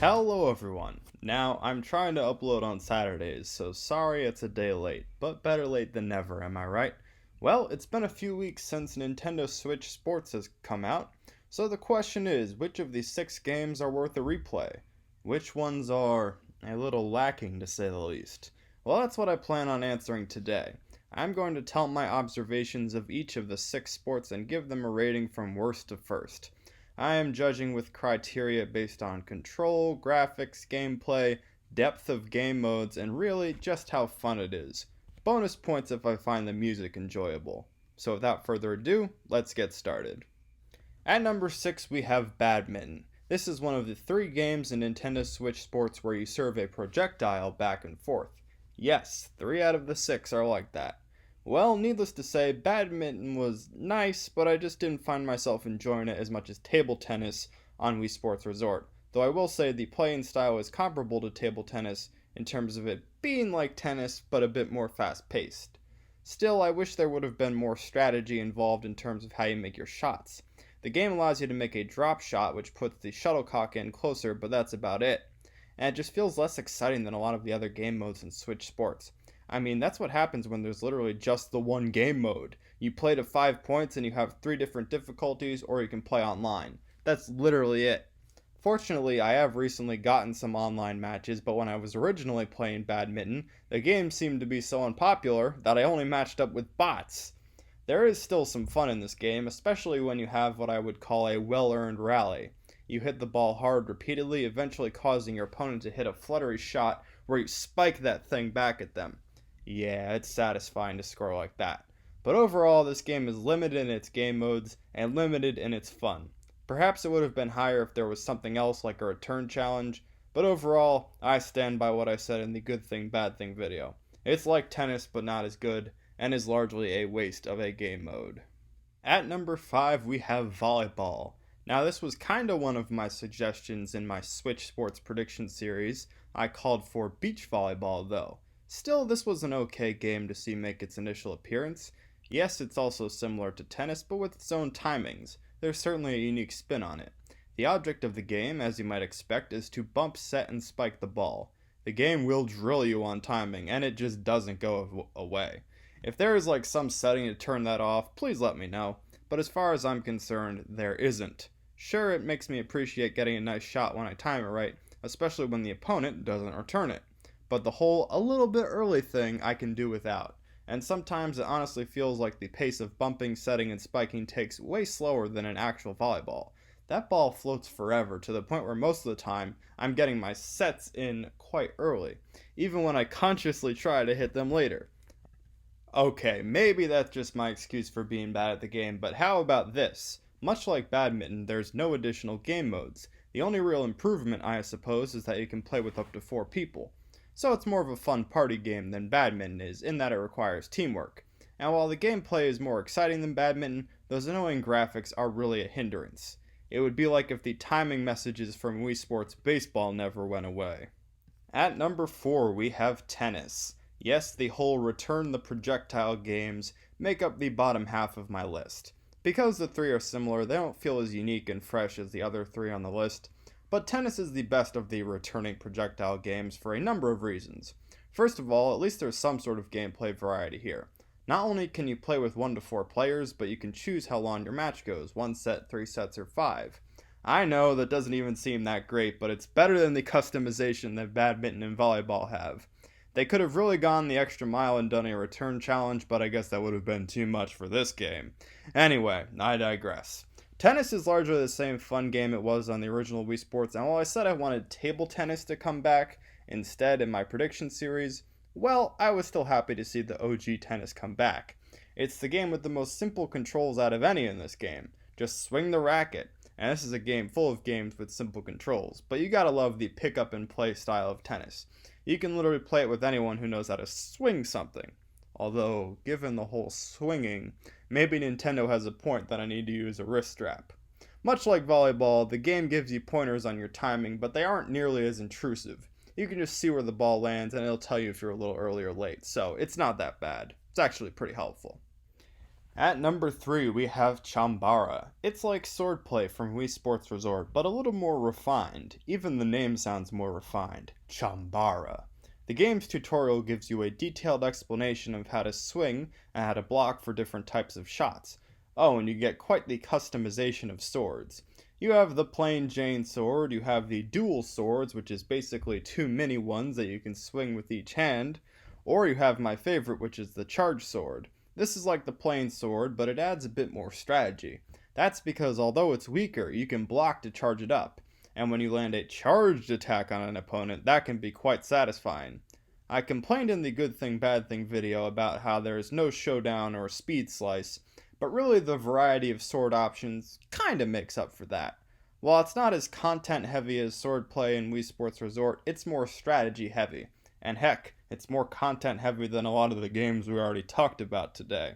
Hello everyone. Now, I'm trying to upload on Saturdays, so sorry it's a day late, but better late than never, am I right? Well, it's been a few weeks since Nintendo Switch Sports has come out, so the question is, which of these 6 games are worth a replay? Which ones are a little lacking, to say the least? Well, that's what I plan on answering today. I'm going to tell my observations of each of the 6 sports and give them a rating from worst to first. I am judging with criteria based on control, graphics, gameplay, depth of game modes, and really just how fun it is. Bonus points if I find the music enjoyable. So without further ado, let's get started. At number 6 we have Badminton. This is one of the 3 games in Nintendo Switch Sports where you serve a projectile back and forth. Yes, 3 out of the 6 are like that. Well, needless to say, badminton was nice, but I just didn't find myself enjoying it as much as table tennis on Wii Sports Resort. Though I will say the playing style is comparable to table tennis in terms of it being like tennis, but a bit more fast-paced. Still, I wish there would have been more strategy involved in terms of how you make your shots. The game allows you to make a drop shot, which puts the shuttlecock in closer, but that's about it. And it just feels less exciting than a lot of the other game modes in Switch Sports. I mean, that's what happens when there's literally just the one game mode. You play to 5 points and you have 3 different difficulties, or you can play online. That's literally it. Fortunately, I have recently gotten some online matches, but when I was originally playing badminton, the game seemed to be so unpopular that I only matched up with bots. There is still some fun in this game, especially when you have what I would call a well-earned rally. You hit the ball hard repeatedly, eventually causing your opponent to hit a fluttery shot where you spike that thing back at them. Yeah, it's satisfying to score like that. But overall, this game is limited in its game modes and limited in its fun. Perhaps it would have been higher if there was something else like a return challenge, but overall, I stand by what I said in the good thing, bad thing video. It's like tennis, but not as good, and is largely a waste of a game mode. At number 5, we have Volleyball. Now, this was kinda one of my suggestions in my Switch Sports prediction series. I called for beach volleyball, though. Still, this was an okay game to see make its initial appearance. Yes, it's also similar to tennis, but with its own timings. There's certainly a unique spin on it. The object of the game, as you might expect, is to bump, set, and spike the ball. The game will drill you on timing, and it just doesn't go away. If there is like some setting to turn that off, please let me know. But as far as I'm concerned, there isn't. Sure, it makes me appreciate getting a nice shot when I time it right, especially when the opponent doesn't return it. But the whole a little bit early thing I can do without. And sometimes it honestly feels like the pace of bumping, setting, and spiking takes way slower than an actual volleyball. That ball floats forever to the point where most of the time I'm getting my sets in quite early, even when I consciously try to hit them later. Okay, maybe that's just my excuse for being bad at the game, but how about this? Much like badminton, there's no additional game modes. The only real improvement, I suppose, is that you can play with up to 4 people. So it's more of a fun party game than badminton is, in that it requires teamwork. And while the gameplay is more exciting than badminton, those annoying graphics are really a hindrance. It would be like if the timing messages from Wii Sports Baseball never went away. At number 4, we have tennis. Yes, the whole return the projectile games make up the bottom half of my list. Because the 3 are similar, they don't feel as unique and fresh as the other 3 on the list. But tennis is the best of the returning projectile games for a number of reasons. First of all, at least there's some sort of gameplay variety here. Not only can you play with 1 to 4 players, but you can choose how long your match goes, 1 set, 3 sets, or 5. I know that doesn't even seem that great, but it's better than the customization that badminton and volleyball have. They could have really gone the extra mile and done a return challenge, but I guess that would have been too much for this game. Anyway, I digress. Tennis is largely the same fun game it was on the original Wii Sports, and while I said I wanted table tennis to come back instead in my prediction series, well, I was still happy to see the OG tennis come back. It's the game with the most simple controls out of any in this game. Just swing the racket, and this is a game full of games with simple controls, but you gotta love the pick up and play style of tennis. You can literally play it with anyone who knows how to swing something. Although, given the whole swinging, maybe Nintendo has a point that I need to use a wrist strap. Much like volleyball, the game gives you pointers on your timing, but they aren't nearly as intrusive. You can just see where the ball lands and it'll tell you if you're a little early or late, so it's not that bad. It's actually pretty helpful. At number 3, we have Chambara. It's like swordplay from Wii Sports Resort, but a little more refined. Even the name sounds more refined. Chambara. The game's tutorial gives you a detailed explanation of how to swing and how to block for different types of shots. Oh, and you get quite the customization of swords. You have the plain Jane sword, you have the dual swords, which is basically two mini ones that you can swing with each hand, or you have my favorite, which is the charge sword. This is like the plain sword, but it adds a bit more strategy. That's because although it's weaker, you can block to charge it up, and when you land a charged attack on an opponent, that can be quite satisfying. I complained in the good thing bad thing video about how there is no showdown or speed slice, but really the variety of sword options kinda makes up for that. While it's not as content heavy as swordplay in Wii Sports Resort, it's more strategy heavy. And heck, it's more content heavy than a lot of the games we already talked about today.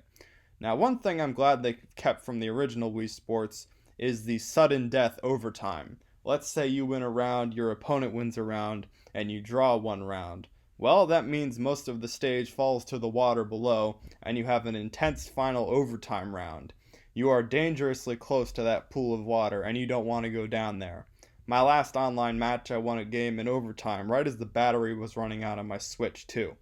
Now, one thing I'm glad they kept from the original Wii Sports is the sudden death overtime. Let's say you win a round, your opponent wins a round, and you draw one round. Well, that means most of the stage falls to the water below, and you have an intense final overtime round. You are dangerously close to that pool of water, and you don't want to go down there. My last online match, I won a game in overtime right as the battery was running out on my Switch, too.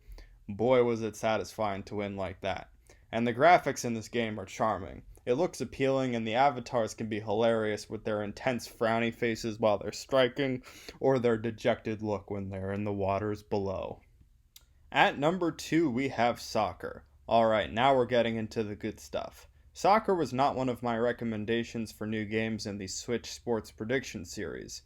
Boy, was it satisfying to win like that. And the graphics in this game are charming. It looks appealing, and the avatars can be hilarious with their intense frowny faces while they're striking, or their dejected look when they're in the waters below. At number 2, we have soccer. Alright, now we're getting into the good stuff. Soccer was not one of my recommendations for new games in the Switch Sports Prediction series.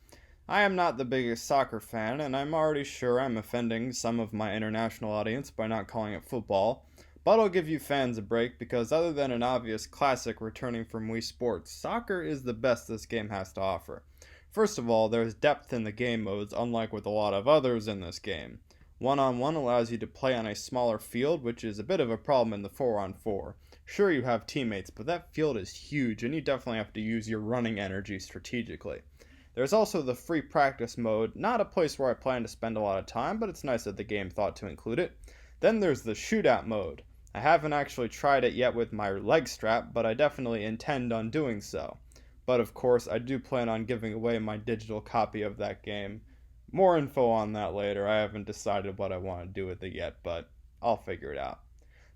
I am not the biggest soccer fan, and I'm already sure I'm offending some of my international audience by not calling it football, but I'll give you fans a break because other than an obvious classic returning from Wii Sports, soccer is the best this game has to offer. First of all, there's depth in the game modes, unlike with a lot of others in this game. 1-on-1 allows you to play on a smaller field, which is a bit of a problem in the 4-on-4. Sure, you have teammates, but that field is huge, and you definitely have to use your running energy strategically. There's also the free practice mode, not a place where I plan to spend a lot of time, but it's nice that the game thought to include it. Then there's the shootout mode. I haven't actually tried it yet with my leg strap, but I definitely intend on doing so. But of course, I do plan on giving away my digital copy of that game. More info on that later. I haven't decided what I want to do with it yet, but I'll figure it out.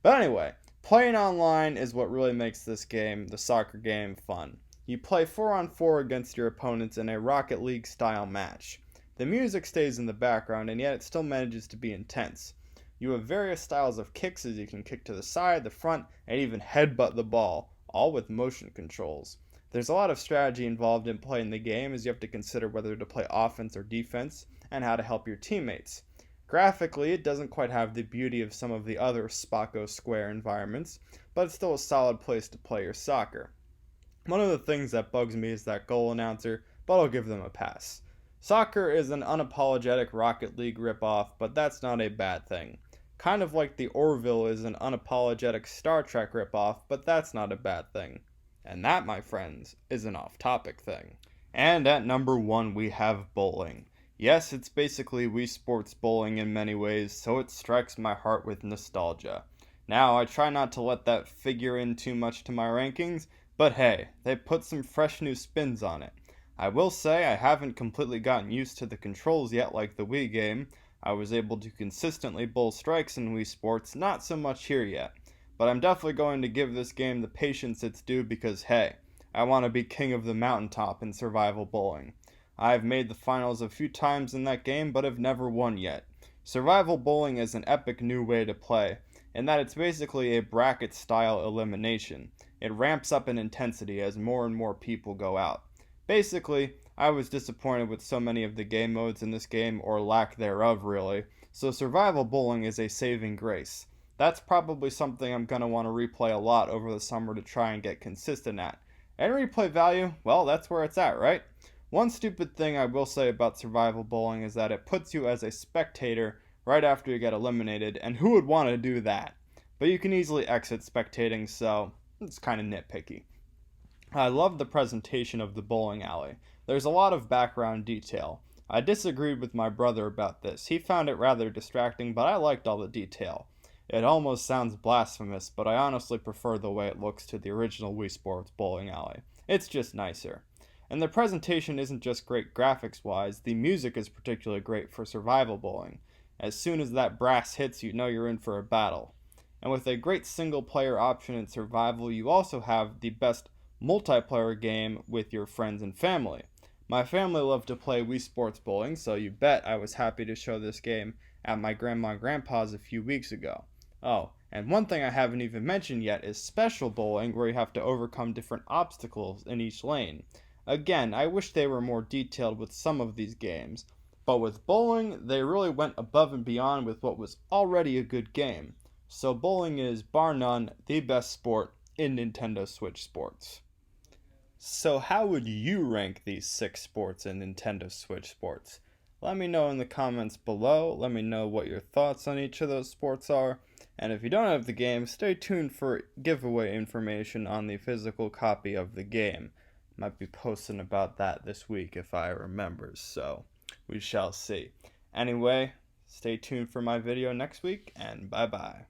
But anyway, playing online is what really makes this game, the soccer game, fun. You play 4-on-4 against your opponents in a Rocket League style match. The music stays in the background, and yet it still manages to be intense. You have various styles of kicks as you can kick to the side, the front, and even headbutt the ball, all with motion controls. There's a lot of strategy involved in playing the game as you have to consider whether to play offense or defense, and how to help your teammates. Graphically, it doesn't quite have the beauty of some of the other Spacco Square environments, but it's still a solid place to play your soccer. One of the things that bugs me is that goal announcer, but I'll give them a pass. Soccer is an unapologetic Rocket League ripoff, but that's not a bad thing. Kind of like the Orville is an unapologetic Star Trek ripoff, but that's not a bad thing. And that, my friends, is an off-topic thing. And at number 1 we have bowling. Yes, it's basically Wii Sports bowling in many ways, so it strikes my heart with nostalgia. Now, I try not to let that figure in too much to my rankings, but hey, they put some fresh new spins on it. I will say I haven't completely gotten used to the controls yet like the Wii game. I was able to consistently bowl strikes in Wii Sports, not so much here yet. But I'm definitely going to give this game the patience it's due because hey, I want to be king of the mountaintop in survival bowling. I've made the finals a few times in that game, but have never won yet. Survival bowling is an epic new way to play, in that it's basically a bracket-style elimination. It ramps up in intensity as more and more people go out. Basically, I was disappointed with so many of the game modes in this game, or lack thereof really, so survival bowling is a saving grace. That's probably something I'm going to want to replay a lot over the summer to try and get consistent at. And replay value, well, that's where it's at, right? One stupid thing I will say about survival bowling is that it puts you as a spectator right after you get eliminated, and who would want to do that? But you can easily exit spectating, so it's kind of nitpicky. I love the presentation of the bowling alley. There's a lot of background detail. I disagreed with my brother about this. He found it rather distracting, but I liked all the detail. It almost sounds blasphemous, but I honestly prefer the way it looks to the original Wii Sports bowling alley. It's just nicer. And the presentation isn't just great graphics wise, the music is particularly great for survival bowling. As soon as that brass hits, you know you're in for a battle. And with a great single player option in survival, you also have the best multiplayer game with your friends and family. My family loved to play Wii Sports Bowling, so you bet I was happy to show this game at my grandma and grandpa's a few weeks ago. Oh, and one thing I haven't even mentioned yet is special bowling, where you have to overcome different obstacles in each lane. Again, I wish they were more detailed with some of these games, but with bowling, they really went above and beyond with what was already a good game. So bowling is, bar none, the best sport in Nintendo Switch sports. So how would you rank these 6 sports in Nintendo Switch sports? Let me know in the comments below. Let me know what your thoughts on each of those sports are. And if you don't have the game, stay tuned for giveaway information on the physical copy of the game. Might be posting about that this week if I remember, so we shall see. Anyway, stay tuned for my video next week, and bye-bye.